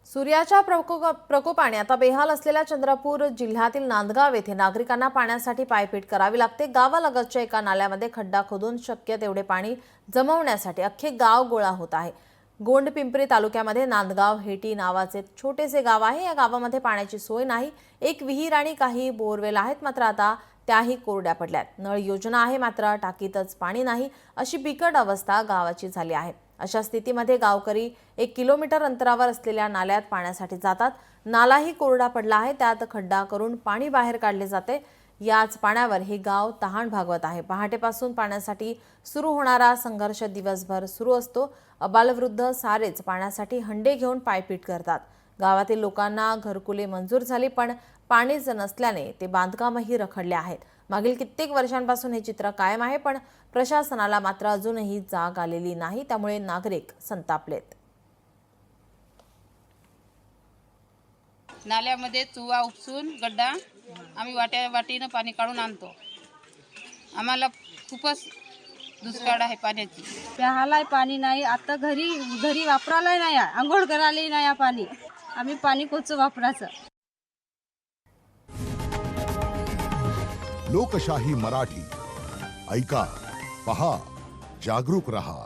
सूर्याच्या प्रकोपाने आता बेहाल असलेल्या चंद्रपूर जिल्ह्यातील नांदगाव येथे नागरिकांना पाण्यासाठी पायपीट करावी लागते। गावालगतच्या एका नाल्यामध्ये खड्डा खोदून शक्य तेवढे पाणी जमवण्यासाठी अख्खे गाव गोळा होत आहे। गोंडपिंपरी तालुक्यामध्ये नांदगाव हेटी नावाचे छोटेसे गाव आहे। या गावामध्ये पाण्याची सोय नाही। एक विहीर आणि काही बोरवेल आहेत, मात्र आता त्याही कोरड्या पडल्यात। नळ योजना आहे, मात्र टाकीतच पाणी नाही, अशी बिकट अवस्था गावाची झाली आहे। अशा स्थितीमध्ये गावकरी 1 किलोमीटर अंतरावर असलेल्या नाल्यात पाण्यासाठी जातात। नालाही कोरडा पडला आहे, त्यात खड्डा करून पाणी बाहेर काढले जाते। याच पाण्यावर हे गाव तहान भागवत आहे। पहाटेपासून पाण्यासाठी सुरू होणारा संघर्ष दिवसभर सुरू असतो। अबालवृद्ध सारेच पाण्यासाठी हंडे घेऊन पायपीट करतात। गावातील लोकांना घरकुले मंजूर झाली, पण पाणीच नसल्याने ते बांधकामही रखडले आहेत। मागील कित्येक वर्षांपासून हे चित्र कायम आहे, पण प्रशासनाला मात्र अजूनही जाग आलेली नाही, त्यामुळे नागरिक संतापलेत। नाल्यामध्ये चुवा उपसून गड्डा आम्ही वाटीनं पाणी काढून आणतो। आम्हाला खूपच दुष्काळ आहे पाण्याची। प्यायला पाणी नाही, आता घरी वापरायला नाही, आंघोळ करायला नाही पाणी। आम्ही पाणी कोच वापरायचं। लोकशाही मराठी ऐका, पहा, जागरूक रहा।